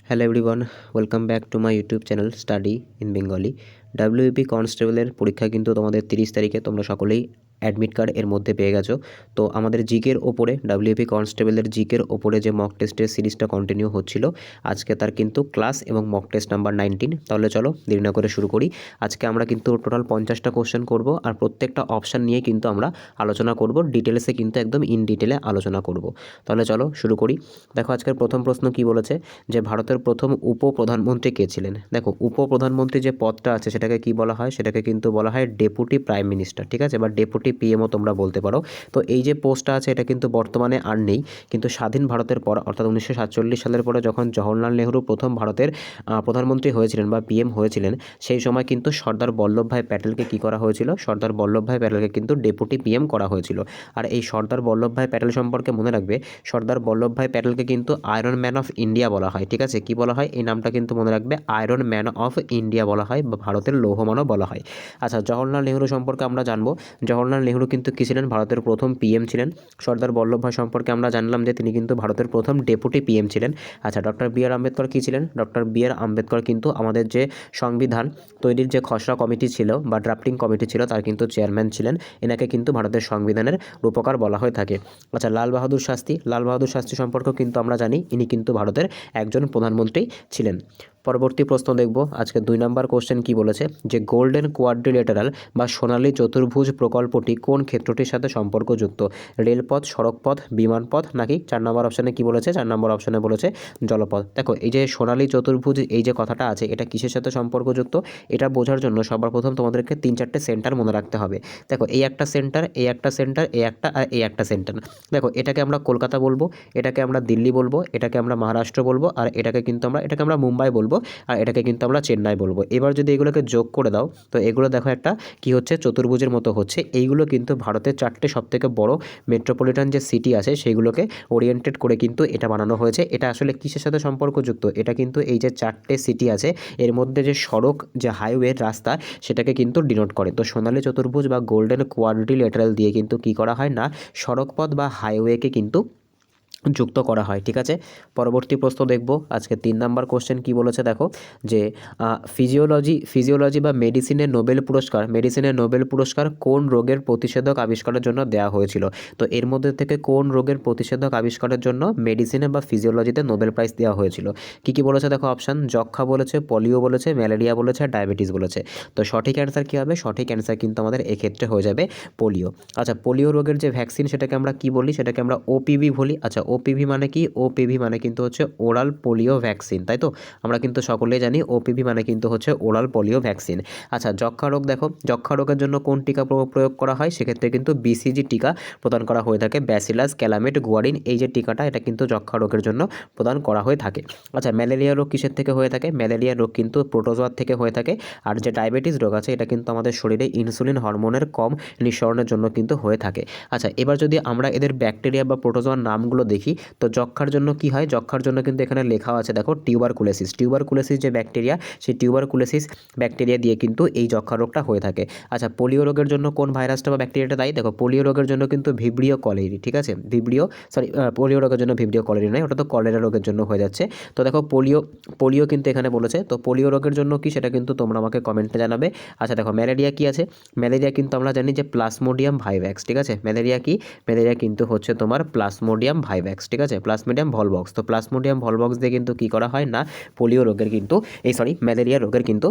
Hello everyone, welcome back to my YouTube channel study in Bengali. WP কনস্টেবলের পরীক্ষা কিন্তু তোমাদের 30 তারিখে তোমরা সকলেই অ্যাডমিট কার্ড এর মধ্যে পেয়ে গেছো। তো আমাদের জিকের ওপরে ডাব্লিউপি কনস্টেবলের জিকের ওপরে যে মক টেস্টের সিরিজটা কন্টিনিউ হচ্ছিল, আজকে তার কিন্তু ক্লাস এবং মক টেস্ট নাম্বার 19। তাহলে চলো দেরি না করে শুরু করি। আজকে আমরা কিন্তু টোটাল 50টা কোশ্চেন করব, আর প্রত্যেকটা অপশান নিয়ে কিন্তু আমরা আলোচনা করব, ডিটেলসে কিন্তু একদম ইন ডিটেলে আলোচনা করব। তাহলে চলো শুরু করি। দেখো আজকের প্রথম প্রশ্ন কি বলেছে, যে ভারতের প্রথম উপপ্রধানমন্ত্রী কে ছিলেন। দেখো উপপ্রধানমন্ত্রী যে পদটা আছে সেটাকে কি বলা হয়, সেটাকে কিন্তু বলা হয় ডেপুটি প্রাইম মিনিস্টার, ঠিক আছে, বা ডেপুটি পিএমও তোমরা বলতে পারো। তো এই যে পোস্টটা আছে এটা কিন্তু বর্তমানে আর নেই, কিন্তু স্বাধীন ভারতের পর অর্থাৎ 1947 সালের পরে যখন জওহরলাল নেহরু প্রথম ভারতের প্রধানমন্ত্রী হয়েছিলেন বা পিএম হয়েছিলেন, সেই সময় কিন্তু সর্দার বল্লভভাই প্যাটেলকে কি করা হয়েছিল, সর্দার বল্লভভাই প্যাটেলকে কিন্তু ডেপুটি পিএম করা হয়েছিল। আর এই সর্দার বল্লভভাই প্যাটেল সম্পর্কে মনে রাখবে, সর্দার বল্লভভাই প্যাটেলকে কিন্তু আয়রন ম্যান অফ ইন্ডিয়া বলা হয়, ঠিক আছে। কি বলা হয় এই নামটা কিন্তু মনে রাখবে, আয়রন ম্যান অফ ইন্ডিয়া বলা হয় বা ভারতের লৌহমানও বলা হয়। আচ্ছা, জওহরলাল নেহরু সম্পর্কে আমরা জানবো। জওহরলাল নেহরু কিন্তু কি ছিলেন, ভারতের প্রথম পিএম ছিলেন। সর্দার বল্লভভাই সম্পর্কে আমরা জানলাম যে তিনি কিন্তু ভারতের প্রথম ডেপুটি পিএম ছিলেন। আচ্ছা, ডক্টর বি আর আম্বেদকর কী ছিলেন, ডক্টর বি আর আম্বেদকর কিন্তু আমাদের যে সংবিধান তৈরির যে খসড়া কমিটি ছিল বা ড্রাফটিং কমিটি ছিল তার কিন্তু চেয়ারম্যান ছিলেন। এনাকে কিন্তু ভারতের সংবিধানের রূপকার বলা হয়ে থাকে। আচ্ছা, লাল বাহাদুর শাস্ত্রী, লাল বাহাদুর শাস্ত্রী সম্পর্কেও কিন্তু আমরা জানি ইনি কিন্তু ভারতের একজন প্রধানমন্ত্রী ছিলেন। পরবর্তী প্রশ্ন দেখব, আজকে 2 নম্বর কোশ্চেন কি বলেছে, যে গোল্ডেন কোয়াড্রিলেটারাল বা সোনালী চতুর্ভুজ প্রকল্পটি কোন ক্ষেত্রটির সাথে সম্পর্কযুক্ত, রেলপথ, সড়কপথ, বিমানপথ, নাকি 4 নম্বর অপশানে কি বলেছে, 4 নম্বর অপশানে বলেছে জলপথ। দেখো এই যে সোনালী চতুর্ভুজ এই যে কথাটা আছে এটা কিসের সাথে সম্পর্কযুক্ত, এটা বোঝার জন্য সবার প্রথম তোমাদেরকে 3-4টে সেন্টার মনে রাখতে হবে। দেখো এই একটা সেন্টার, এই একটা সেন্টার, এই একটা আর এই একটা সেন্টার। দেখো এটাকে আমরা কলকাতা বলবো, এটাকে আমরা দিল্লি বলবো, এটাকে আমরা মহারাষ্ট্র বলবো, আর এটাকে আমরা মুম্বাই বলবো, আর এটাকে কিন্তু আমরা চেন্নাই বলবো। এবার যদি এগুলোকে যোগ করে দাও তো এগুলো দেখো একটা কি হচ্ছে, চতুর্ভুজের মতো হচ্ছে। এইগুলো কিন্তু ভারতের 4টে সবথেকে বড় মেট্রোপলিটন যে সিটি আছে সেইগুলোকে ওরিয়েন্টেড করে কিন্তু এটা বানানো হয়েছে। এটা আসলে কিসের সাথে সম্পর্কযুক্ত, এটা কিন্তু এই যে 4টে সিটি আছে এর মধ্যে যে সড়ক, যে হাইওয়ে রাস্তা, সেটাকে কিন্তু ডিনোট করে। তো সোনালী চতুর্ভুজ বা গোল্ডেন কোয়াড্রিলেটারাল দিয়ে কিন্তু কি করা হয় না, সড়কপথ বা হাইওয়েকে কিন্তু যুক্ত করা হয়, ঠিক আছে। পরবর্তী প্রশ্ন দেখব, আজকে 3 নম্বর কোশ্চেন কি বলেছে, দেখো যে ফিজিওলজি বা মেডিসিনের নোবেল পুরস্কার কোন রোগের প্রতিষেধক আবিষ্কারের জন্য দেওয়া হয়েছিল। তো এর মধ্যে থেকে কোন রোগের প্রতিষেধক আবিষ্কারের জন্য মেডিসিনে বা ফিজিওলজিতে নোবেল প্রাইজ দেওয়া হয়েছিল। কি বলেছে দেখো অপশান, যক্ষা বলেছে, পলিও বলেছে, ম্যালেরিয়া বলেছে, ডায়াবেটিস বলেছে। তো সঠিক অ্যান্সার কী হবে, সঠিক অ্যান্সার কিন্তু আমাদের এক্ষেত্রে হয়ে যাবে পোলিও। আচ্ছা, পোলিও রোগের যে ভ্যাকসিন সেটাকে আমরা কি বলি, সেটাকে আমরা ওপিভি বলি। আচ্ছা, ওপিভি মানে কি, ওপিভি মানে কিন্তু হচ্ছে ওরাল পোলিও ভ্যাকসিন, তাই তো আমরা কিন্তু সকলেই জানি ওপিভি মানে কিন্তু হচ্ছে ওরাল পোলিও ভ্যাকসিন। আচ্ছা, যক্ষা রোগ, দেখো যক্ষা রোগের জন্য কোন টিকা প্রয়োগ করা হয়, সেক্ষেত্রে কিন্তু বিসিজি টিকা প্রদান করা হয়ে থাকে। ব্যাসিলাস ক্যালামেট গুয়ারিন এই যে টিকাটা, এটা কিন্তু যক্ষা রোগের জন্য প্রদান করা হয়ে থাকে। আচ্ছা, ম্যালেরিয়া রোগ কিসের থেকে হয়ে থাকে, ম্যালেরিয়া রোগ কিন্তু প্রোটোজোয়ার থেকে হয়ে থাকে। আর যে ডায়াবেটিস রোগ আছে এটা কিন্তু আমাদের শরীরে ইনসুলিন হরমোনের কম নিঃসরণের জন্য কিন্তু হয়ে থাকে। আচ্ছা, এবার যদি আমরা এদের ব্যাকটেরিয়া বা প্রোটোজোয়ার নামগুলো দেখি, তো যক্ষার জন্য কি হয়, যক্ষার জন্য কিন্তু এখানে লেখা আছে দেখো টিউবারকুলোসিস যে ব্যাকটেরিয়া, সেই টিউবারকুলোসিস ব্যাকটেরিয়া দিয়ে কিন্তু এই যক্ষা রোগটা হয়ে থাকে। আচ্ছা, পোলিও রোগের জন্য কোন ভাইরাসটা বা ব্যাকটেরিয়াটা দায়ী, দেখো পোলিও রোগের জন্য কিন্তু ভিব্রিও কলেরি, ঠিক আছে, পোলিও রোগের জন্য ভিব্রিও কলেরি নয়, ওটা তো কলেরা রোগের জন্য হয়ে যাচ্ছে। তো দেখো পোলিও কিন্তু এখানে বলেছে, তো পোলিও রোগের জন্য কি সেটা কিন্তু তোমরা আমাকে কমেন্টে জানাবে। আচ্ছা দেখো, ম্যালেরিয়া কি আছে, ম্যালেরিয়া কিন্তু আমরা জানি যে প্লাজমোডিয়াম ভাইভ্যাক্স, ঠিক আছে। ম্যালেরিয়া কিন্তু হচ্ছে তোমার প্লাজমোডিয়াম ভাইভ্যাক্স, ঠিক আছে, প্লাজমোডিয়াম ভলবক্স। তো প্লাজমোডিয়াম ভলবক্স দিয়ে কিন্তু কি করা হয় না, পোলিও রোগের কিন্তু ম্যালেরিয়া রোগের কিন্তু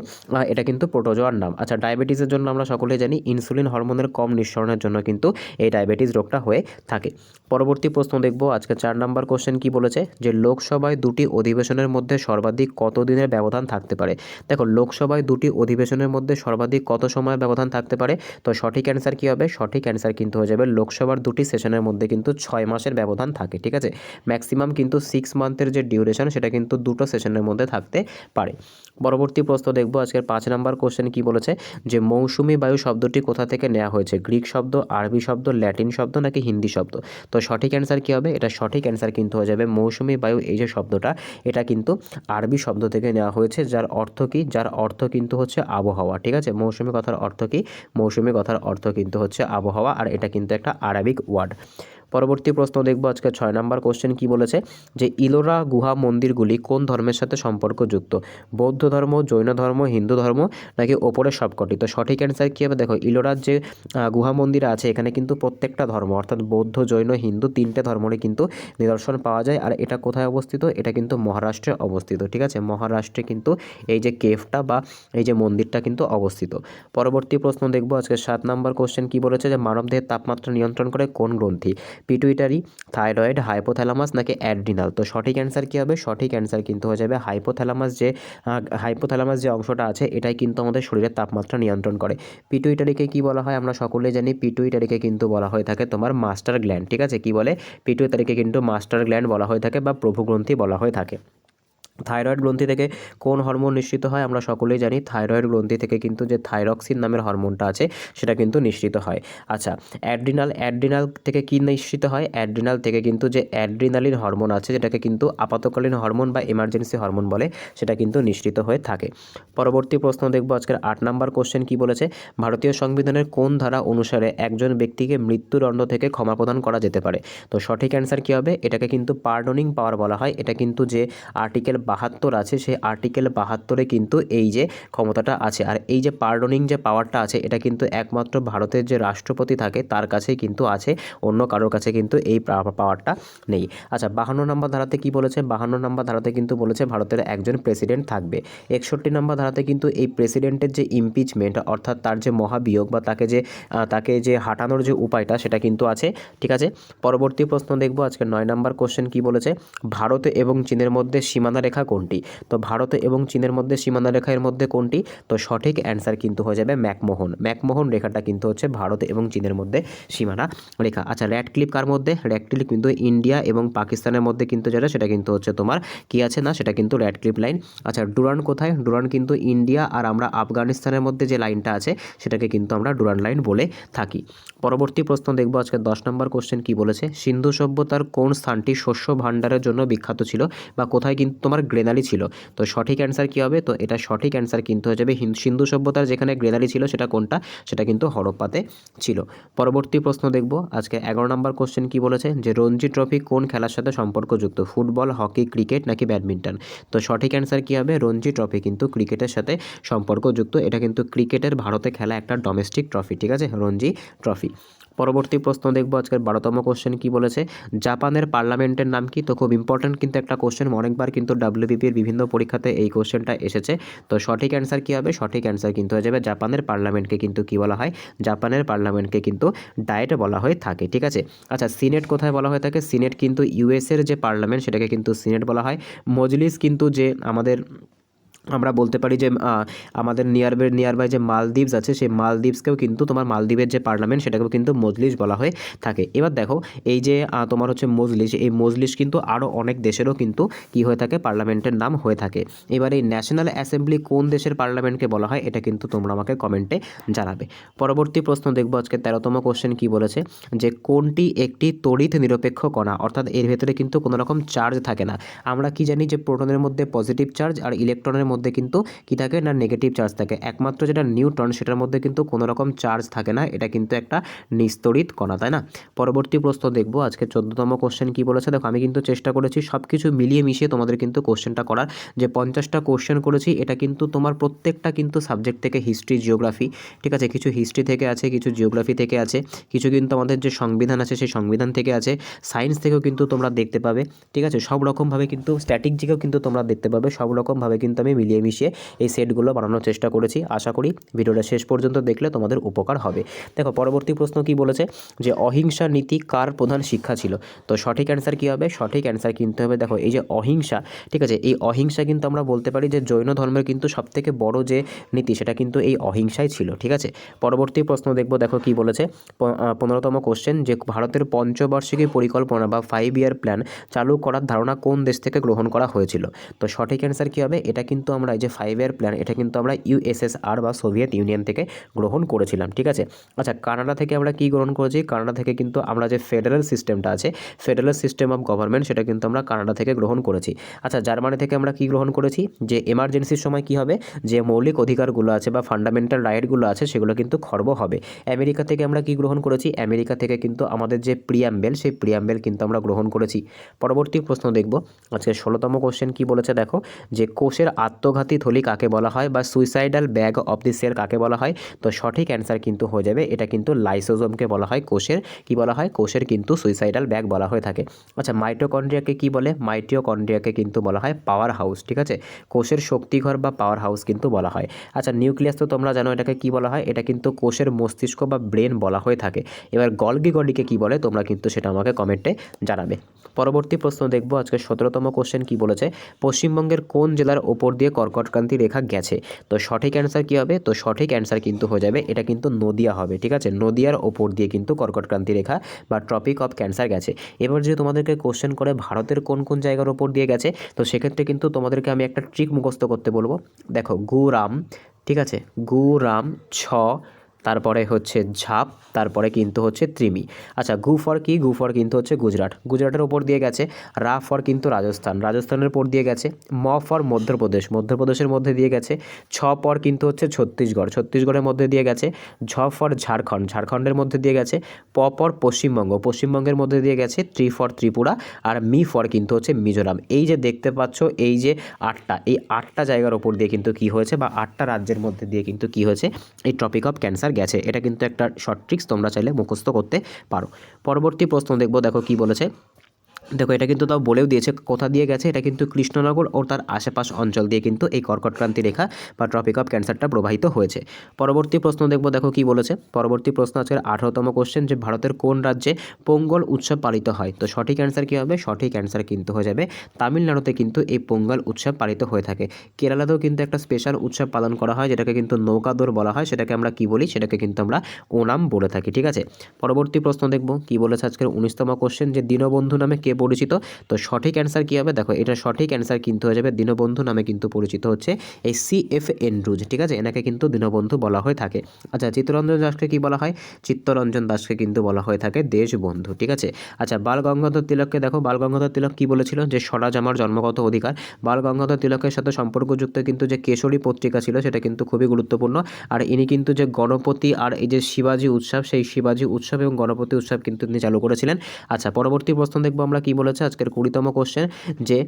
এটা কিন্তু প্রোটোজোয়ার নাম। আচ্ছা, ডায়াবেটিসের জন্য আমরা সকলেই জানি ইনসুলিন হরমোনের কম নিঃসরণের জন্য কিন্তু এই ডায়াবেটিস রোগটা হয়ে থাকে। পরবর্তী প্রশ্ন দেখব, আজকে 4 নম্বর কোশ্চেন কি বলেছে, যে লোকসভায় 2টি অধিবেশনের মধ্যে সর্বাধিক কত দিনের ব্যবধান থাকতে পারে। দেখো লোকসভায় 2টি অধিবেশনের মধ্যে সর্বাধিক কত সময় ব্যবধান থাকতে পারে। তো সঠিক অ্যান্সার কী হবে, সঠিক অ্যান্সার কিন্তু হয়ে যাবে লোকসভার 2টি সেশনের মধ্যে কিন্তু 6 মাসের ব্যবধান থাকে, ঠিক আছে। ম্যাক্সিমাম কিন্তু 6 মান্থের যে ডিউরেশন সেটা কিন্তু 2টো সেশনের মধ্যে থাকতে পারে। পরবর্তী প্রশ্ন দেখব, আজকের 5 নম্বর কোশ্চেন কি বলেছে, যে মৌসুমি বায়ু শব্দটি কোথা থেকে নেওয়া হয়েছে, গ্রিক শব্দ, আরবি শব্দ, ল্যাটিন শব্দ, নাকি হিন্দি শব্দ। তো সঠিক অ্যান্সার কী হবে, এটা সঠিক অ্যান্সার কিন্তু হয়ে যাবে মৌসুমি বায়ু এই যে শব্দটা, এটা কিন্তু আরবি শব্দ থেকে নেওয়া হয়েছে, যার অর্থ কি, যার অর্থ কিন্তু হচ্ছে আবহাওয়া, ঠিক আছে। মৌসুমি কথার অর্থ কি, মৌসুমি কথার অর্থ কিন্তু হচ্ছে আবহাওয়া, আর এটা কিন্তু একটা আরবিক ওয়ার্ড। পরবর্তী প্রশ্ন দেখব আজকে 6 নম্বর কোশ্চেন কি বলেছে, যে ইলোরা গুহা মন্দিরগুলি কোন ধর্মের সাথে সম্পর্কযুক্ত? বৌদ্ধ ধর্ম, জৈন ধর্ম, হিন্দু ধর্ম, নাকি ওপরের সবকটি? তো সঠিক অ্যান্সার কী হবে? দেখো, ইলোরার যে গুহা মন্দির আছে এখানে কিন্তু প্রত্যেকটা ধর্ম অর্থাৎ বৌদ্ধ, জৈন, হিন্দু 3টে ধর্মেরই কিন্তু নিদর্শন পাওয়া যায়। আর এটা কোথায় অবস্থিত? এটা কিন্তু মহারাষ্ট্রে অবস্থিত। ঠিক আছে, মহারাষ্ট্রে কিন্তু এই যে কেভটা বা এই যে মন্দিরটা কিন্তু অবস্থিত। পরবর্তী প্রশ্ন দেখব আজকে 7 নম্বর কোশ্চেন কি বলেছে, যে মানবদেহের তাপমাত্রা নিয়ন্ত্রণ করে কোন গ্রন্থি? পিটুইটারি, থাইরয়েড, হাইপোথ্যালামাস, নাকি অ্যাড্রিনাল? তো সঠিক অ্যান্সার কী হবে? সঠিক অ্যান্সার কিন্তু হয়ে যাবে হাইপোথ্যালামাস যে অংশটা আছে এটাই কিন্তু আমাদের শরীরের তাপমাত্রা নিয়ন্ত্রণ করে। পিটুইটারিকে কি বলা হয়? আমরা সকলেই জানি পিটুইটারিকে কিন্তু বলা হয়ে থাকে তোমার মাস্টার গ্ল্যান্ড। ঠিক আছে, কি বলে? পিটুইটারিকে কিন্তু মাস্টার গ্ল্যান্ড বলা হয়ে থাকে বা প্রভুগ্রন্থি বলা হয়ে থাকে। থাইরয়েড গ্রন্থি থেকে কোন হরমোন নিঃসৃত হয়? আমরা সকলেই জানি থাইরয়েড গ্রন্থি থেকে কিন্তু যে থাইরক্সিন নামের হরমোনটা আছে সেটা কিন্তু নিঃসৃত হয়। আচ্ছা, অ্যাড্রিনাল থেকে কি নিঃসৃত হয়? অ্যাড্রিনাল থেকে কিন্তু যে অ্যাড্রিনালিন হরমোন আছে যেটাকে কিন্তু আপাতকালীন হরমোন বা এমার্জেন্সি হরমোন বলে, সেটা কিন্তু নিঃসৃত হয়ে থাকে। পরবর্তী প্রশ্ন দেখব আজকের 8 নম্বর কোশ্চেন কি বলেছে, ভারতীয় সংবিধানের কোন ধারা অনুসারে একজন ব্যক্তিকে মৃত্যুদণ্ড থেকে ক্ষমা প্রদান করা যেতে পারে? তো সঠিক অ্যান্সার কী হবে? এটাকে কিন্তু পার্ডনিং পাওয়ার বলা হয়। এটা কিন্তু যে আর্টিকেল 72 আছে সেই আর্টিকেল 72-এ কিন্তু এই যে ক্ষমতাটা আছে। আর এই যে পার্ডনিং যে পাওয়ারটা আছে এটা কিন্তু একমাত্র ভারতের যে রাষ্ট্রপতি থাকে তার কাছেই কিন্তু আছে, অন্য কারোর কাছে কিন্তু এই পাওয়ারটা নেই। আচ্ছা, 52 নম্বর ধারাতে কি বলেছে? 52 নম্বর ধারাতে কিন্তু বলেছে ভারতের একজন প্রেসিডেন্ট থাকবে। 61 নম্বর ধারাতে কিন্তু এই প্রেসিডেন্টের যে ইমপিচমেন্ট অর্থাৎ তার যে মহাবিয়োগ বা তাকে যে হাঁটানোর যে উপায়টা সেটা কিন্তু আছে। ঠিক আছে, পরবর্তী প্রশ্ন দেখব আজকে 9 নম্বর কোশ্চেন কি বলেছে, ভারত এবং চীনের মধ্যে সীমানা রেখা কোনটি? তো ভারত এবং চীনের মধ্যে সীমানা রেখা এর মধ্যে কোনটি? তো সঠিক অ্যান্সার কিন্তু হয়ে যাবে ম্যাকমোহন রেখাটা কিন্তু হচ্ছে ভারত এবং চীনের মধ্যে সীমানা রেখা। আচ্ছা, রেড ক্লিপ কার মধ্যে? রেড ক্লিপ কিন্তু ইন্ডিয়া এবং পাকিস্তানের মধ্যে কিন্তু যেটা সেটা কিন্তু হচ্ছে তোমার কি আছে না, সেটা কিন্তু রেড ক্লিপ লাইন। আচ্ছা, ডুরান্ড কোথায়? ডুরান্ড কিন্তু ইন্ডিয়া আর আমরা আফগানিস্তানের মধ্যে যে লাইনটা আছে সেটাকে কিন্তু আমরা ডুরান্ড লাইন বলে থাকি। পরবর্তী প্রশ্ন দেখব আজকে 10 নম্বর কোশ্চেন কি বলেছে, সিন্ধু সভ্যতার কোন স্থানটি শস্য ভাণ্ডারের জন্য বিখ্যাত ছিল বা কোথায় কিন্তু তোমার গ্রেনারি ছিল? তো সঠিক অ্যান্সার কী হবে? তো এটা সঠিক অ্যান্সার কিন্তু হয়ে যাবে সিন্ধু সভ্যতার যেখানে গ্রেনারি ছিল সেটা কোনটা? সেটা কিন্তু হরপ্পাতে ছিল। পরবর্তী প্রশ্ন দেখব আজকে 11 নম্বর কোশ্চেন কি বলেছে, যে রঞ্জি ট্রফি কোন খেলার সাথে সম্পর্কযুক্ত? ফুটবল, হকি, ক্রিকেট, নাকি ব্যাডমিন্টন? তো সঠিক অ্যান্সার কী হবে? রঞ্জি ট্রফি কিন্তু ক্রিকেটের সাথে সম্পর্কযুক্ত। এটা কিন্তু ক্রিকেটের ভারতে খেলা একটা ডোমেস্টিক ট্রফি। ঠিক আছে, রঞ্জি ট্রফি। পরবর্তী প্রশ্ন দেখব আজকের 12তম কোশ্চেন কি বলেছে, জাপানের পার্লামেন্টের নাম কি? তো খুব ইম্পর্টেন্ট কিন্তু একটা কোশ্চেন, অনেকবার কিন্তু ডাব্লিউবিপির বিভিন্ন পরীক্ষাতে এই কোশ্চেনটা এসেছে। তো সঠিক অ্যান্সার কী হবে? সঠিক অ্যান্সার কিন্তু হয়ে যাবে জাপানের পার্লামেন্টকে কিন্তু কি বলা হয়? জাপানের পার্লামেন্টকে কিন্তু ডায়েট বলা হয়ে থাকে। ঠিক আছে, আচ্ছা, সিনেট কোথায় বলা হয়ে থাকে? সিনেট কিন্তু ইউএসের যে পার্লামেন্ট সেটাকে কিন্তু সিনেট বলা হয়। মজলিস কিন্তু যে আমরা বলতে পারি যে আমাদের নিয়ারবাই যে মালদ্বীপস আছে সেই মালদ্বীপসকেও কিন্তু তোমার মালদ্বীপের যে পার্লামেন্ট সেটাকেও কিন্তু মজলিস বলা হয়ে থাকে। এবার দেখো, এই যে তোমার হচ্ছে মজলিস, এই মজলিস কিন্তু আরও অনেক দেশেরও কিন্তু কি হয়ে থাকে? পার্লামেন্টের নাম হয়ে থাকে। এবার এই ন্যাশনাল অ্যাসেম্বলি কোন দেশের পার্লামেন্টকে বলা হয়? এটা কিন্তু তোমরা আমাকে কমেন্টে জানাবে। পরবর্তী প্রশ্ন দেখবো আজকে 13তম কোশ্চেন কি বলেছে, যে কোনটি একটি তড়িৎ নিরপেক্ষ কণা? অর্থাৎ এর ভেতরে কিন্তু কোনো রকম চার্জ থাকে না। আমরা কি জানি যে প্রোটনের মধ্যে পজিটিভ চার্জ আর ইলেকট্রনের মধ্যে কিন্তু কি থাকে না, নেগেটিভ চার্জ থাকে। একমাত্র যেটা নিউট্রন সেটার মধ্যে কিন্তু কোনো রকম চার্জ থাকে না, এটা কিন্তু একটা নিস্তড়িত কণা, তাই না? পরবর্তী প্রশ্ন দেখবো আজকে 14তম কোশ্চেন কি বলেছে। দেখো, আমি কিন্তু চেষ্টা করেছি সব কিছু মিলিয়ে মিশিয়ে তোমাদের কিন্তু কোশ্চেনটা করার। যে 50টা কোশ্চেন করেছি এটা কিন্তু তোমার প্রত্যেকটা কিন্তু সাবজেক্ট থেকে, হিস্ট্রি, জিওগ্রাফি, ঠিক আছে, কিছু হিস্ট্রি থেকে আছে, কিছু জিওগ্রাফি থেকে আছে, কিছু কিন্তু আমাদের যে সংবিধান আছে সেই সংবিধান থেকে আছে, সায়েন্স থেকেও কিন্তু তোমরা দেখতে পাবে। ঠিক আছে, সব রকমভাবে কিন্তু স্ট্যাটিক দিকেও কিন্তু তোমরা দেখতে পাবে। সব রকমভাবে কিন্তু আমি মিলিয়ে মিশিয়ে এই সেটগুলো বানানোর চেষ্টা করেছি। আশা করি ভিডিওটা শেষ পর্যন্ত দেখলে তোমাদের উপকার হবে। দেখো, পরবর্তী প্রশ্ন কি বলেছে, যে অহিংসা নীতি কার প্রধান শিক্ষা ছিল? তো সঠিক অ্যান্সার কী হবে? সঠিক অ্যান্সার কিন্তু হবে, দেখো, এই যে অহিংসা, ঠিক আছে, এই অহিংসা কিন্তু আমরা বলতে পারি যে জৈন ধর্মের কিন্তু সবথেকে বড় যে নীতি সেটা কিন্তু এই অহিংসাই ছিল। ঠিক আছে, পরবর্তী প্রশ্ন দেখবো। দেখো কি বলেছে, 15তম কোশ্চেন, যে ভারতের পঞ্চবার্ষিকী পরিকল্পনা বা 5 ইয়ার প্ল্যান চালু করার ধারণা কোন দেশ থেকে গ্রহণ করা হয়েছিল? তো সঠিক অ্যান্সার কী হবে? এটা কিন্তু আমরা এই যে 5 ইয়ার প্ল্যান এটা কিন্তু আমরা ইউএসএসআর বা সোভিয়েত ইউনিয়ন থেকে গ্রহণ করেছিলাম, ঠিক আছে। আচ্ছা, কানাডা থেকে আমরা কি গ্রহণ করেছি? কানাডা থেকে কিন্তু আমরা যে ফেডারেল সিস্টেমটা আছে, ফেডারেল সিস্টেম অফ গভর্নমেন্ট, সেটা কিন্তু আমরা কানাডা থেকে গ্রহণ করেছি। আচ্ছা, জার্মানি থেকে আমরা কি গ্রহণ করেছি? যে এমার্জেন্সির সময় কি হবে, যে মৌলিক অধিকারগুলো আছে বা ফান্ডামেন্টাল রাইটগুলো আছে সেগুলো কিন্তু খর্ব হবে। আমেরিকা থেকে আমরা কি গ্রহণ করেছি? আমেরিকা থেকে কিন্তু আমাদের যে প্রিয়াম্বেল, সেই প্রিয়াম্বেল কিন্তু আমরা গ্রহণ করেছি। পরবর্তী প্রশ্ন দেখব, আজকে 16তম কোশ্চেন কি বলেছে দেখো, যে কোষের আত্মঘাতী থলি কাকে বলা হয় বা suicidal bag of the cell কাকে বলা হয়? তো সঠিক অ্যান্সার কিন্তু হয়ে যাবে, এটা কিন্তু লাইসোজোমকে বলা হয়। কোষের কি বলা হয়? কোষের কিন্তু সুইসাইডাল ব্যাগ বলা হয়ে থাকে। আচ্ছা, মাইটোকন্ড্রিয়াকে কি বলে? মাইটোকন্ড্রিয়াকে কিন্তু বলা হয় পাওয়ার হাউস, ঠিক আছে। কোষের শক্তিঘর বা পাওয়ার হাউস কিন্তু বলা হয়। আচ্ছা, নিউক্লিয়াস তো তোমরা জানো এটাকে কি বলা হয়? এটা কিন্তু কোষের মস্তিষ্ক বা ব্রেন বলা হয়ে থাকে। এবার গলগি গডিকে কি বলে তোমরা কিন্তু সেটা আমাকে কমেন্টে জানাবে। পরবর্তী প্রশ্ন দেখব, আজকে 17তম কোশ্চেন কি বলেছে, পশ্চিমবঙ্গের কোন জেলার ওপর দিয়ে কর্কটক্রান্তি রেখা গেছে? তো সঠিক অ্যান্সার কি হবে? তো সঠিক অ্যান্সার কিন্তু হয়ে যাবে, এটা কিন্তু নদিয়া হবে, ঠিক আছে। নদিয়ার ওপর দিয়ে কিন্তু কর্কটক্রান্তি রেখা বা ট্রপিক অফ ক্যান্সার গেছে। এবার যদি তোমাদেরকে কোশ্চেন করে ভারতের কোন কোন জায়গার ওপর দিয়ে গেছে, তো সেক্ষেত্রে কিন্তু তোমাদেরকে আমি একটা ট্রিক মুখস্থ করতে বলবো। দেখো, গুরাম, ঠিক আছে, গুরাম, ছ, তারপরে হচ্ছে ঝাপ, তারপরে কিন্তু হচ্ছে ত্রিমি। আচ্ছা, গু ফর কি? গু ফর কিন্তু হচ্ছে গুজরাট, গুজরাটের ওপর দিয়ে গেছে। রা ফর কিন্তু রাজস্থান, রাজস্থানের ওপর দিয়ে গেছে। ম ফর মধ্যপ্রদেশ, মধ্যপ্রদেশের মধ্যে দিয়ে গেছে। ছ পর কিন্তু হচ্ছে ছত্তিশগড়, ছত্তিশগড়ের মধ্যে দিয়ে গেছে। ঝ ফর ঝাড়খণ্ড, ঝাড়খণ্ডের মধ্যে দিয়ে গেছে। প ফর পশ্চিমবঙ্গ, পশ্চিমবঙ্গের মধ্যে দিয়ে গেছে। ত্রি ফর ত্রিপুরা, আর মি ফর কিন্তু হচ্ছে মিজোরাম। এই যে দেখতে পাচ্ছ, এই যে আটটা, এই আটটা জায়গার ওপর দিয়ে কিন্তু কি হয়েছে, বা আটটা রাজ্যের মধ্যে দিয়ে কিন্তু কি হয়েছে, এই টপিক অফ ক্যান্সার গেছে। এটা কিন্তু একটা শর্ট ট্রিক্স, তোমরা চাইলে মুখস্থ করতে পারো। পরবর্তী প্রশ্ন দেখব, দেখো কি বলেছে। দেখো, এটা কিন্তু তাও বলেও দিয়েছে কোথা দিয়ে গেছে, এটা কিন্তু কৃষ্ণনগর ও তার আশেপাশ অঞ্চল দিয়ে কিন্তু এই কর্কটক্রান্তি রেখা বা ট্রপিক অফ ক্যান্সারটা প্রবাহিত হয়েছে। পরবর্তী প্রশ্ন দেখব, দেখো কি বলেছে। পরবর্তী প্রশ্ন আজকের 18তম কোশ্চেন, যে ভারতের কোন রাজ্যে পোঙ্গল উৎসব পালিত হয়? তো সঠিক অ্যান্সার কী হবে? সঠিক অ্যান্সার কিন্তু হয়ে যাবে তামিলনাড়ুতে কিন্তু এই পোঙ্গল উৎসব পালিত হয়ে থাকে। কেরালাতেও কিন্তু একটা স্পেশাল উৎসব পালন করা হয়, যেটাকে কিন্তু নৌকাদৌড় বলা হয়, সেটাকে আমরা কি বলি? সেটাকে কিন্তু আমরা ওনাম বলে থাকি, ঠিক আছে। পরবর্তী প্রশ্ন দেখব কি বলেছে আজকের 19তম কোশ্চেন, যে দীনবন্ধু নামে কে পরিচিত? তো সঠিক অ্যান্সার কী হবে? দেখো, এটা সঠিক অ্যান্সার কিন্তু হয়ে যাবে দীনবন্ধু নামে কিন্তু পরিচিত হচ্ছে এই CF এন্ড্রুজ, ঠিক আছে। এনাকে কিন্তু দীনবন্ধু বলা হয়ে থাকে। আচ্ছা, চিত্তরঞ্জন দাসকে কি বলা হয়? চিত্তরঞ্জন দাসকে কিন্তু বলা হয়ে থাকে দেশবন্ধু, ঠিক আছে। আচ্ছা, বাল গঙ্গাধর তিলককে দেখো, বাল গঙ্গাধর তিলক কি বলেছিল? যে স্বরাজ আমার জন্মগত অধিকার। বাল গঙ্গাধর তিলকের সাথে সম্পর্কযুক্ত কিন্তু যে কেশরী পত্রিকা ছিল, সেটা কিন্তু খুবই গুরুত্বপূর্ণ। আর ইনি কিন্তু যে গণপতি আর এই যে শিবাজি উৎসব, সেই শিবাজি উৎসব এবং গণপতি উৎসব কিন্তু তিনি চালু করেছিলেন। আচ্ছা, পরবর্তী প্রশ্ন দেখবো আমরা কি বলেছে আজকের 20তম কোশ্চেন, যে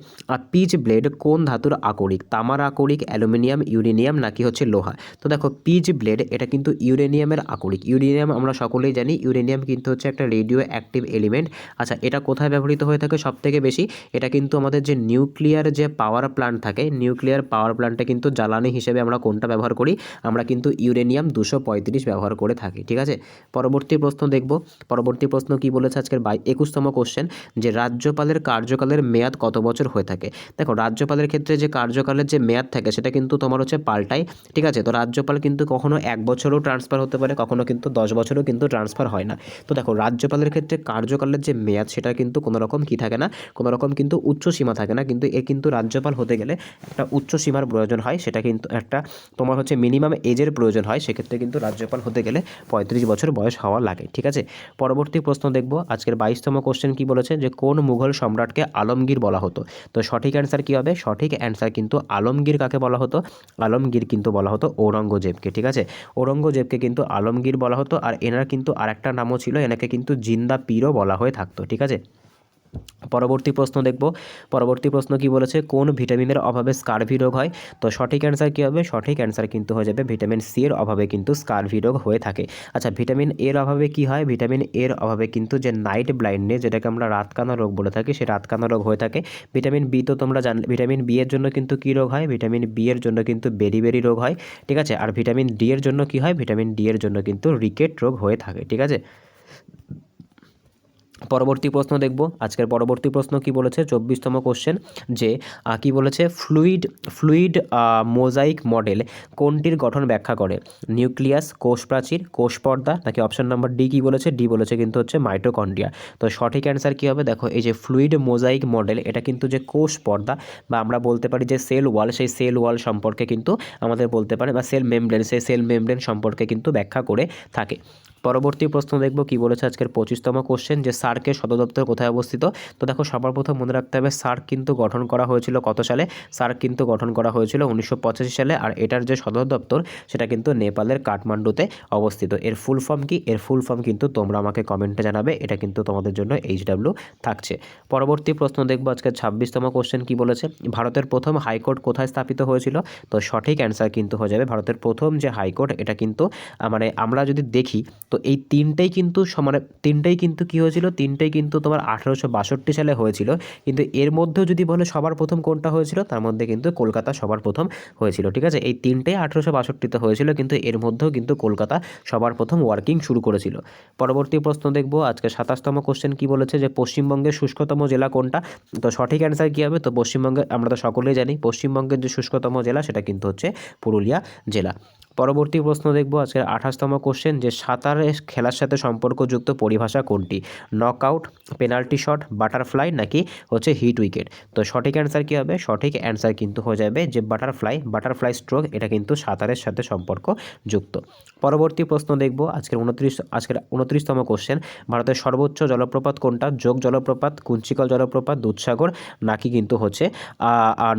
পিচ ব্লেড কোন ধাতুর আকরিক? তামার আকরিক, অ্যালুমিনিয়াম, ইউরেনিয়াম, নাকি হচ্ছে লোহা? তো দেখো, পিচ ব্লেড এটা কিন্তু ইউরেনিয়ামের আকরিক। ইউরেনিয়াম আমরা সকলেই জানি, ইউরেনিয়াম কিন্তু হচ্ছে একটা রেডিও অ্যাক্টিভ এলিমেন্ট। আচ্ছা, এটা কোথায় ব্যবহৃত হয়ে থাকে সবথেকে বেশি? এটা কিন্তু আমাদের যে নিউক্লিয়ার যে পাওয়ার প্ল্যান্ট থাকে, নিউক্লিয়ার পাওয়ার প্ল্যান্টে কিন্তু জ্বালানি হিসেবে আমরা কোনটা ব্যবহার করি? আমরা কিন্তু ইউরেনিয়াম 235 ব্যবহার করে থাকি, ঠিক আছে। পরবর্তী প্রশ্ন দেখব, পরবর্তী প্রশ্ন কি বলেছে আজকের 21তম কোশ্চেন, যে রাজ্যপালের কার্যকালের মেয়াদ কত বছর হয়ে থাকে? দেখো, রাজ্যপালের ক্ষেত্রে যে কার্যকালের যে মেয়াদ থাকে সেটা কিন্তু তোমার হচ্ছে পাল্টায়, ঠিক আছে। তো রাজ্যপাল কিন্তু কখনো 1 বছরও ট্রান্সফার হতে পারে, কখনো কিন্তু 10 বছরও কিন্তু ট্রান্সফার হয় না। তো দেখো, রাজ্যপালের ক্ষেত্রে কার্যকালের যে মেয়াদ সেটা কিন্তু কোনো রকম কি থাকে না, কোনো রকম কিন্তু উচ্চ সীমা থাকে না, কিন্তু এ কিন্তু রাজ্যপাল হতে গেলে একটা উচ্চ সীমার প্রয়োজন হয়, সেটা কিন্তু একটা তোমার হচ্ছে মিনিমাম এজের প্রয়োজন হয়। সেক্ষেত্রে কিন্তু রাজ্যপাল হতে গেলে 35 বছর বয়স হওয়া লাগে, ঠিক আছে। পরবর্তী প্রশ্ন দেখব, আজকের 22তম কোশ্চেন কি বলেছে, যে কোন মুঘল সম্রাটকে আলমগীর বলা হতো? তো সঠিক অ্যান্সার কি হবে? সঠিক অ্যান্সার কিন্তু আলমগীর কাকে বলা হতো? আলমগীর কিন্তু বলা হতো ঔরঙ্গজেবকে, ঠিক আছে। ঔরঙ্গজেবকে কিন্তু আলমগীর বলা হতো। আর এনার কিন্তু আরেকটা নামও ছিল, এনাকে কিন্তু জিন্দা পীরও বলা হয়ে থাকতো, ঠিক আছে। পরবর্তী প্রশ্ন দেখব, পরবর্তী প্রশ্ন কি বলেছে, কোন ভিটামিনের অভাবে স্কারভি রোগ হয়? তো সঠিক অ্যান্সার কি হবে? সঠিক অ্যান্সার কিন্তু হয়ে যাবে ভিটামিন সি এর অভাবে কিন্তু স্কারভি রোগ হয়ে থাকে। আচ্ছা, ভিটামিন এর অভাবে কি হয়? ভিটামিন এর অভাবে কিন্তু যে নাইট ব্লাইন্ডনেস, যেটাকে আমরা রাতকানা রোগ বলে থাকি, সেই রাতকানা রোগ হয়ে থাকে। ভিটামিন বি তো তোমরা জানলে, ভিটামিন বি এর জন্য কিন্তু কী রোগ হয়? ভিটামিন বি এর জন্য কিন্তু বেরি রোগ হয়, ঠিক আছে। আর ভিটামিন ডি এর জন্য কি হয়? ভিটামিন ডি এর জন্য কিন্তু রিকেট রোগ হয়ে থাকে, ঠিক আছে। পরবর্তী প্রশ্ন দেখব। আজকের পরবর্তী প্রশ্ন কি বলেছে, 24তম কোশ্চেন, যে কি বলেছে, ফ্লুইড মোজাইক মডেল কোনটির গঠন ব্যাখ্যা করে? নিউক্লিয়াস, কোষ প্রাচীর, কোষ পর্দা, নাকি অপশন নাম্বার ডি কি বলেছে, ডি বলেছে কিন্তু হচ্ছে মাইটোকন্ড্রিয়া। তো সঠিক অ্যান্সার কী হবে? দেখো, এই যে ফ্লুইড মোজাইক মডেল, এটা কিন্তু যে কোষ পর্দা বা আমরা বলতে পারি যে সেল ওয়াল, সেই সেল ওয়াল সম্পর্কে কিন্তু আমাদের বলতে পারে, বা সেল মেমব্রেন, সেই সেল মেমব্রেন সম্পর্কে কিন্তু ব্যাখ্যা করে থাকে। পরবর্তী প্রশ্ন দেখব কি বলেছে আজকের 25তম কোশ্চেন, যে সার্কের সদর দপ্তর কোথায় অবস্থিত? তো দেখো, সবার প্রথম মনে রাখতে হবে সার্ক কিন্তু গঠন করা হয়েছিল কত সালে? সার্ক কিন্তু গঠন করা হয়েছিল 1985 সালে, আর এটার যে সদর দপ্তর সেটা কিন্তু নেপালের কাঠমান্ডুতে অবস্থিত। এর ফুল ফর্ম কি? এর ফুল ফর্ম কিন্তু তোমরা আমাকে কমেন্টে জানাবে, এটা কিন্তু তোমাদের জন্য HW থাকছে। পরবর্তী প্রশ্ন দেখব আজকের 26তম কোশ্চেন কি বলেছে, ভারতের প্রথম হাইকোর্ট কোথায় স্থাপিত হয়েছিল? তো সঠিক অ্যান্সার কিন্তু হয়ে যাবে ভারতের প্রথম যে হাইকোর্ট, এটা কিন্তু মানে আমরা যদি দেখি, তো এই তিনটেই কিন্তু তিনটেই কিন্তু কী হয়েছিল, তিনটেই কিন্তু তোমার 1862 সালে হয়েছিল। কিন্তু এর মধ্যেও যদি বলে সবার প্রথম কোনটা হয়েছিল, তার মধ্যে কিন্তু কলকাতা সবার প্রথম হয়েছিল। ঠিক আছে, এই তিনটেই 1862-তে হয়েছিল, কিন্তু এর মধ্যেও কিন্তু কলকাতা সবার প্রথম ওয়ার্কিং শুরু করেছিল। পরবর্তী প্রশ্ন দেখব আজকে 27তম কোশ্চেন কি বলেছে, যে পশ্চিমবঙ্গের শুষ্কতম জেলা কোনটা? তো সঠিক অ্যান্সার কী হবে? তো পশ্চিমবঙ্গে, আমরা তো সকলেই জানি পশ্চিমবঙ্গের যে শুষ্কতম জেলা সেটা কিন্তু হচ্ছে পুরুলিয়া জেলা। পরবর্তী প্রশ্ন দেখব আজকের 28তম কোশ্চেন, যে সাঁতারের খেলার সাথে সম্পর্কযুক্ত পরিভাষা কোনটি? নকআউট, পেনাল্টি শট, বাটারফ্লাই, নাকি হচ্ছে হিট উইকেট? তো সঠিক অ্যান্সার কী হবে? সঠিক অ্যান্সার কিন্তু হয়ে যাবে যে বাটারফ্লাই স্ট্রোক, এটা কিন্তু সাঁতারের সাথে সম্পর্কযুক্ত। পরবর্তী প্রশ্ন দেখব আজকের 29তম কোশ্চেন, ভারতের সর্বোচ্চ জলপ্রপাত কোনটা? যোগ জলপ্রপাত, কুঞ্চিকল জলপ্রপাত, দুধসাগর, নাকি কিন্তু হচ্ছে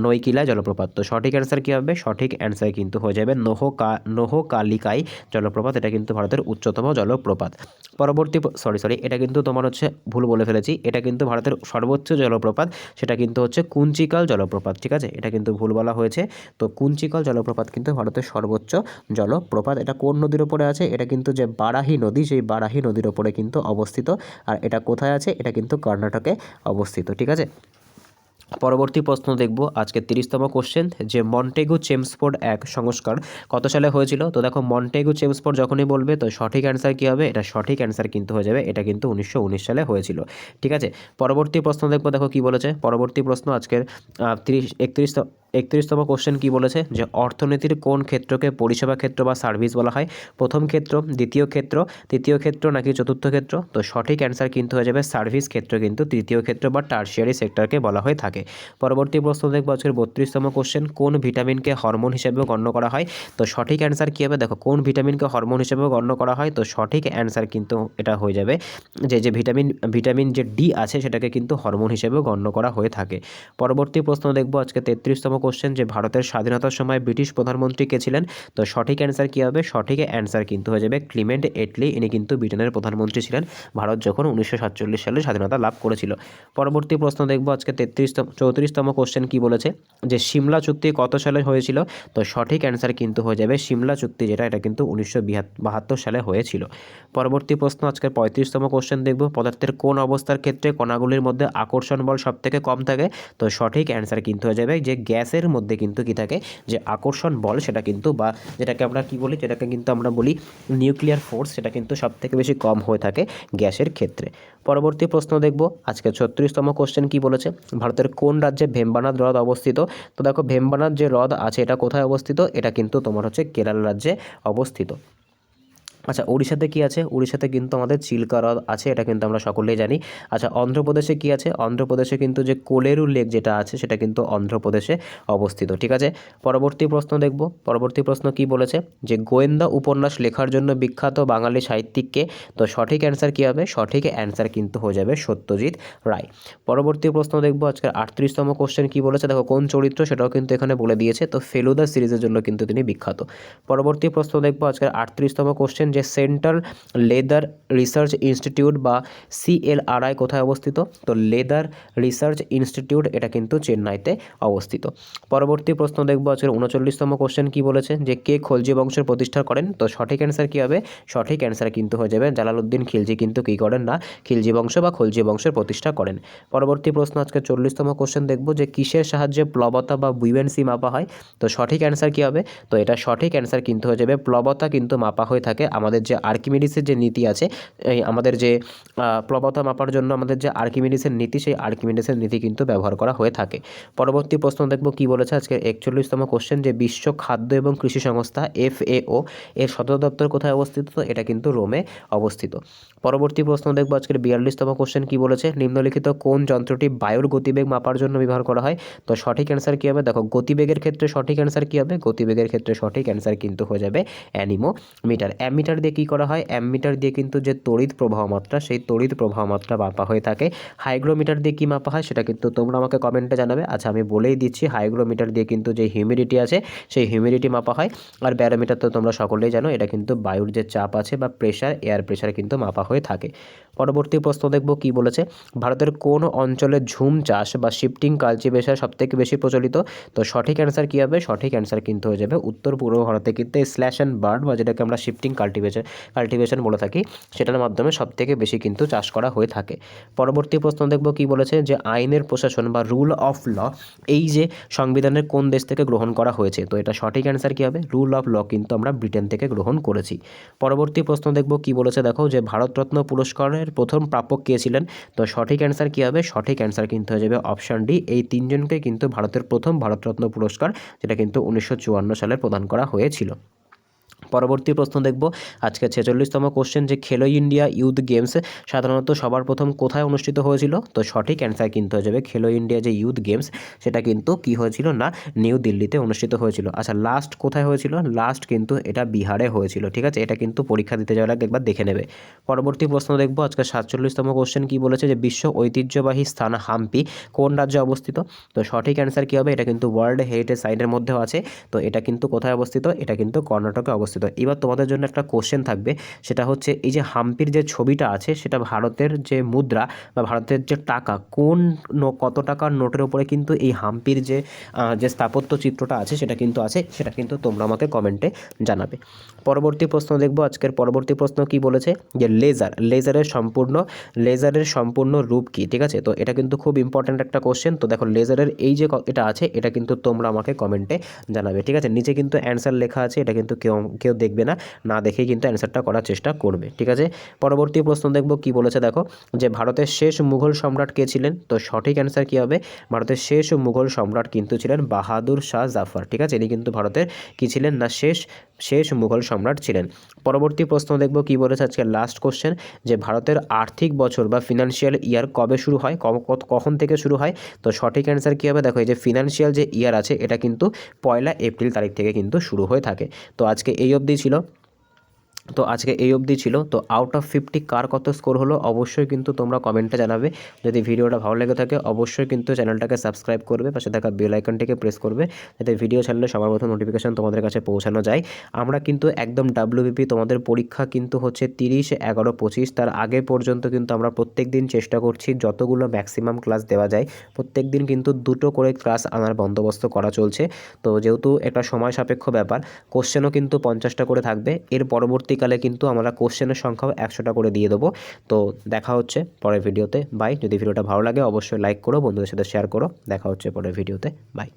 নৈকিলা জলপ্রপাত? তো সঠিক অ্যান্সার কী হবে? সঠিক অ্যান্সার কিন্তু হয়ে যাবে নোহকালিকাই জলপ্রপাত, এটা কিন্তু ভারতের উচ্চতম জলপ্রপাত। পরবর্তী এটা কিন্তু তোমার হচ্ছে ভুল বলে ফেলেছি, এটা কিন্তু ভারতের সর্বোচ্চ জলপ্রপাত, সেটা কিন্তু হচ্ছে কুঞ্চিকল জলপ্রপাত। ঠিক আছে, এটা কিন্তু ভুল বলা হয়েছে। তো কুঞ্চিকল জলপ্রপাত কিন্তু ভারতের সর্বোচ্চ জলপ্রপাত। এটা কোন নদীর ওপরে আছে? এটা কিন্তু যে বারাহি নদী, সেই বারাহি নদীর ওপরে কিন্তু অবস্থিত। আর এটা কোথায় আছে? এটা কিন্তু কর্ণাটকে অবস্থিত। ঠিক আছে, পরবর্তী প্রশ্ন দেখব আজকে 30তম কোশ্চেন, যে মন্টেগু চেমসফোর্ড এক সংস্কার কত সালে হয়েছিল? তো দেখো, মন্টেগু চেমসফোর্ড যখনই বলবে, তো সঠিক অ্যান্সার কী হবে? এটা সঠিক অ্যান্সার কিন্তু হয়ে যাবে, এটা কিন্তু 1919 সালে হয়েছিল। ঠিক আছে, পরবর্তী প্রশ্ন দেখব, দেখো কি বলেছে পরবর্তী প্রশ্ন আজকের 31তম কোশ্চেন কি বলেছে, যে অর্থনীতির কোন ক্ষেত্রকে পরিষেবা ক্ষেত্র বা সার্ভিস বলা হয়? প্রথম ক্ষেত্র, দ্বিতীয় ক্ষেত্র, তৃতীয় ক্ষেত্র, নাকি চতুর্থ ক্ষেত্র? তো সঠিক অ্যান্সার কিন্তু হয়ে যাবে সার্ভিস ক্ষেত্র, কিন্তু তৃতীয় ক্ষেত্র বা টার্সিয়ারি সেক্টরকে বলা হয়ে থাকে। পরবর্তী প্রশ্ন দেখব আজকের 32তম কোশ্চেন, কোন ভিটামিনকে হরমোন হিসেবেও গণ্য করা হয়? তো সঠিক অ্যান্সার কী হবে? দেখো, কোন ভিটামিনকে হরমোন হিসেবেও গণ্য করা হয়? তো সঠিক অ্যান্সার কিন্তু এটা হয়ে যাবে যে ভিটামিন যে ডি আছে, সেটাকে কিন্তু হরমোন হিসেবেও গণ্য করা হয়ে থাকে। পরবর্তী প্রশ্ন দেখব আজকে 33তম কোশ্চেন, যে ভারতের স্বাধীনতার সময় ব্রিটিশ প্রধানমন্ত্রী কে ছিলেন? তো সঠিক অ্যান্সার কী হবে? সঠিক অ্যান্সার কিন্তু হয়ে যাবে ক্লিমেন্ট এটলি, ইনি কিন্তু ব্রিটেনের প্রধানমন্ত্রী ছিলেন ভারত যখন 1947 সালে স্বাধীনতা লাভ করেছিল। পরবর্তী প্রশ্ন দেখব আজকে 34তম কোশ্চেন কি বলেছে, যে সিমলা চুক্তি কত সালে হয়েছিল? তো সঠিক অ্যান্সার কিন্তু হয়ে যাবে সিমলা চুক্তি, যেটা এটা কিন্তু 1972 সালে হয়েছিল। পরবর্তী প্রশ্ন আজকের 35তম কোশ্চেন দেখব, পদার্থের কোন অবস্থার ক্ষেত্রে কণাগুলির মধ্যে আকর্ষণ বল সবথেকে কম থাকে? তো সঠিক অ্যান্সার কিন্তু হয়ে যাবে যে গ্যাসের মধ্যে কিন্তু কি থাকে, যে আকর্ষণ বল, সেটা কিন্তু, বা যেটাকে আমরা কি বলি, যেটাকে কিন্তু আমরা বলি নিউক্লিয়ার ফোর্স, সেটা কিন্তু সবথেকে বেশি কম হয়ে থাকে গ্যাসের ক্ষেত্রে। পরবর্তী প্রশ্ন দেখব আজকে 36তম কোশ্চেন কি বলেছে, ভারতের কোন রাজ্যে ভেম্বানাদ হ্রদ অবস্থিত? তো দেখো, ভেম্বানাদ যে হ্রদ আছে, এটা কোথায় অবস্থিত? এটা কিন্তু তোমার হচ্ছে কেরালা রাজ্যে অবস্থিত। আচ্ছা, উড়িষ্যাতে কি আছে? উড়িষ্যাতে কিন্তু আমাদের চিল্কা হ্রদ আছে, এটা কিন্তু আমরা সকলেই জানি। আচ্ছা, অন্ধ্রপ্রদেশে কি আছে? অন্ধ্রপ্রদেশে কিন্তু যে কোলেরু লেক যেটা আছে, সেটা কিন্তু অন্ধ্রপ্রদেশে অবস্থিত। ঠিক আছে, পরবর্তী প্রশ্ন দেখব। পরবর্তী প্রশ্ন কি বলেছে, যে গোয়েন্দা উপন্যাস লেখার জন্য বিখ্যাত বাঙালি সাহিত্যিককে? তো সঠিক অ্যান্সার কী হবে? সঠিক অ্যান্সার কিন্তু হয়ে যাবে সত্যজিৎ রায়। পরবর্তী প্রশ্ন দেখব আজকের 38তম কোশ্চেন কি বলেছে, দেখো কোন চরিত্র, সেটাও কিন্তু এখানে বলে দিয়েছে। তো ফেলুদা সিরিজের জন্য কিন্তু তিনি বিখ্যাত। পরবর্তী প্রশ্ন দেখব আজকের 38তম কোশ্চেন, যে সেন্ট্রাল লেদার রিসার্চ ইনস্টিটিউট বা CLRI কোথায় অবস্থিত? তো লেদার রিসার্চ ইনস্টিটিউট, এটা কিন্তু চেন্নাইতে অবস্থিত। পরবর্তী প্রশ্ন দেখব আজকের 39তম কোশ্চেন কি বলেছে, যে কে খলজি বংশের প্রতিষ্ঠা করেন? তো সঠিক অ্যান্সার কী হবে? সঠিক অ্যান্সার কিন্তু হয়ে যাবে জালালউদ্দিন খিলজি, কিন্তু কী করেন না, খিলজি বংশ বা খলজি বংশের প্রতিষ্ঠা করেন। পরবর্তী প্রশ্ন আজকে 40তম কোশ্চেন দেখব, যে কিসের সাহায্যে প্লবতা বা বুইয়েন্সি মাপা হয়? তো সঠিক অ্যান্সার কী হবে? তো এটা সঠিক অ্যান্সার কিন্তু হয়ে যাবে প্লবতা কিন্তু মাপা হয়ে থাকে আমাদের আমাদের যে আর্কিমিডিসের যে নীতি আছে, এই আমাদের যে প্রবণতা মাপার জন্য আমাদের যে আর্কিমিডিসের নীতি, সেই আর্কিমিডিসের নীতি কিন্তু ব্যবহার করা হয়ে থাকে। পরবর্তী প্রশ্ন দেখব কি বলেছে আজকে 41তম কোশ্চেন, যে বিশ্ব খাদ্য এবং কৃষি সংস্থা FAO এর সদর দপ্তর কোথায় অবস্থিত? তো এটা কিন্তু রোমে অবস্থিত। পরবর্তী প্রশ্ন দেখব আজকের 42তম কোশ্চেন কি বলেছে, নিম্নলিখিত কোন যন্ত্রটি বায়ুর গতিবেগ মাপার জন্য ব্যবহার করা হয়? তো সঠিক অ্যান্সার কী হবে? দেখো গতিবেগের ক্ষেত্রে সঠিক অ্যান্সার কী হবে? গতিবেগের ক্ষেত্রে সঠিক অ্যান্সার কিন্তু হয়ে যাবে অ্যানিমোমিটার। অ্যামিটার দিয়ে কী করা হয়? অ্যামিটার দিয়ে কিন্তু যে তড়িৎ প্রবাহ মাত্রা, সেই তড়িৎ প্রবাহ মাত্রা মাপা হয়ে থাকে। হাইগ্রোমিটার দিয়ে কী মাপা হয় সেটা কিন্তু তোমরা আমাকে কমেন্টে জানাবে। আচ্ছা আমি বলেই দিচ্ছি, হাইগ্রোমিটার দিয়ে কিন্তু যে হিউমিডিটি আছে সেই হিউমিডিটি মাপা হয়। আর ব্যারোমিটার তো তোমরা সকলেই জানো, এটা কিন্তু বায়ুর যে চাপ আছে বা প্রেশার, এয়ার প্রেশার কিন্তু মাপা হয়ে থাকে। পরবর্তী প্রশ্ন দেখব কি বলেছে, ভারতের কোন অঞ্চলে ঝুম চাষ বা শিফটিং কালটিভেশন সবথেকে বেশি প্রচলিত? তো সঠিক অ্যান্সার কী হবে? সঠিক অ্যান্সার কিন্তু হয়ে যাবে উত্তর পূর্ব ভারতে কিন্তু স্ল্যাশ অ্যান্ড বার্ন বা যেটাকে আমরা শিফটিং কাল্টিভেশন বলে থাকি, সেটার মাধ্যমে সবথেকে বেশি কিন্তু চাষ করা হয়ে থাকে। পরবর্তী প্রশ্ন দেখব কি বলেছে, যে আইনের প্রশাসন বা রুল অফ ল এই যে সংবিধানের কোন দেশ থেকে গ্রহণ করা হয়েছে? তো এটা সঠিক অ্যান্সার কী হবে? রুল অফ ল কিন্তু আমরা ব্রিটেন থেকে গ্রহণ করেছি। পরবর্তী প্রশ্ন দেখব কি বলেছে, দেখো যে ভারতরত্ন পুরস্কারের প্রথম প্রাপক কে ছিলেন? তো সঠিক অ্যান্সার কী হবে? সঠিক অ্যান্সার কিন্তু হয়ে যাবে অপশান ডি, এই তিনজনকে কিন্তু ভারতের প্রথম ভারতরত্ন পুরস্কার, যেটা কিন্তু 1954 সালে প্রদান করা হয়েছিল। পরবর্তী প্রশ্ন দেখব আজকে 46তম কোশ্চেন, যে খেলো ইন্ডিয়া ইউথ গেমস সাধারণত সবার প্রথম কোথায় অনুষ্ঠিত হয়েছিল? তো সঠিক অ্যান্সার কিন্তু হয়ে যাবে খেলো ইন্ডিয়া যে ইউথ গেমস, সেটা কিন্তু কি হয়েছিল না নিউ দিল্লিতে অনুষ্ঠিত হয়েছিল। আচ্ছা লাস্ট কোথায় হয়েছিল? লাস্ট কিন্তু এটা বিহারে হয়েছিল। ঠিক আছে, এটা কিন্তু পরীক্ষা দিতে যাওয়ার আগে একবার দেখে নেবে। পরবর্তী প্রশ্ন দেখব আজকে 47তম কোশ্চেন কি বলেছে, যে বিশ্ব ঐতিহ্যবাহী স্থান হাম্পি কোন রাজ্যে অবস্থিত? তো সঠিক অ্যান্সার কী হবে? এটা কিন্তু ওয়ার্ল্ড হেরিটেজ সাইটের মধ্যেও আছে। তো এটা কিন্তু কোথায় অবস্থিত? এটা কিন্তু কর্ণাটকে অবস্থিত। এবার তোমাদের জন্য একটা কোশ্চেন থাকবে, সেটা হচ্ছে এই যে হাম্পির যে ছবিটা আছে, সেটা ভারতের যে মুদ্রা বা ভারতের যে টাকা, কোন কত টাকার নোটের উপরে কিন্তু এই হাম্পির যে স্থাপত্য চিত্রটা আছে সেটা কিন্তু আছে, সেটা কিন্তু তোমরা আমাকে কমেন্টে জানাবে। পরবর্তী প্রশ্ন দেখব আজকের পরবর্তী প্রশ্ন কি বলেছে, যে লেজারের সম্পূর্ণ রূপ কি? ঠিক আছে, তো এটা কিন্তু খুব ইম্পর্ট্যান্ট একটা কোশ্চেন। তো দেখো লেজারের এই যে এটা আছে, এটা কিন্তু তোমরা আমাকে কমেন্টে জানাবে। ঠিক আছে, নিচে কিন্তু অ্যান্সার লেখা আছে, এটা কিন্তু কেউ দেখবে না, না দেখেই কিন্তু অ্যান্সারটা করার চেষ্টা করবে। ঠিক আছে, পরবর্তী প্রশ্ন দেখব কি বলেছে, দেখো যে ভারতের শেষ মুঘল সম্রাট কে ছিলেন? তো সঠিক অ্যান্সার কী হবে? ভারতের শেষ মুঘল সম্রাট কিন্তু ছিলেন বাহাদুর শাহ জাফর। ঠিক আছে, ইনি কিন্তু ভারতের কি ছিলেন না শেষ মুঘল সম্রাট ছিলেন। পরবর্তী প্রশ্ন দেখব কি বলেছে আজকে লাস্ট কোশ্চেন, যে ভারতের আর্থিক বছর বা ফিনান্সিয়াল ইয়ার কবে শুরু হয়, কখন থেকে শুরু হয়? তো সঠিক অ্যান্সার কী হবে? দেখো এই যে ফিনান্সিয়াল যে ইয়ার আছে, এটা কিন্তু 1 এপ্রিল তারিখ থেকে কিন্তু শুরু হয়ে থাকে। তো আজকে এই অবধি ছিল। তো আউট অফ 50 কার কত স্কোর হলো অবশ্যই কিন্তু তোমরা কমেন্টে জানাবে। যদি ভিডিওটা ভালো লেগে থাকে অবশ্যই কিন্তু চ্যানেলটাকে সাবস্ক্রাইব করবে, পাশে থাকা বেল আইকনটিকে প্রেস করবে, যাতে ভিডিও ছাড়লে সবার প্রথম নোটিফিকেশন তোমাদের কাছে পৌঁছানো যায়। আমরা কিন্তু একদম WBP তোমাদের পরীক্ষা কিন্তু হচ্ছে 30/11/25, তার আগে পর্যন্ত কিন্তু আমরা প্রত্যেক দিন চেষ্টা করছি যতগুলো ম্যাক্সিমাম ক্লাস দেওয়া যায় প্রত্যেক দিন কিন্তু 2টো করে ক্লাস আনার বন্দোবস্ত করা চলছে। তো যেহেতু একটা সময় সাপেক্ষ ব্যাপার, কোশ্চেনও কিন্তু 50টা করে থাকবে। এর পরবর্তীকালে কিন্তু আমরা কোশ্চেনের সংখ্যাও 100টা করে দিয়ে দেবো। তো দেখা হচ্ছে পরের ভিডিওতে। বাই। যদি ভিডিওটা ভালো লাগে অবশ্যই লাইক করো, বন্ধুদের সাথে শেয়ার করো। দেখা হচ্ছে পরের ভিডিওতে। বাই।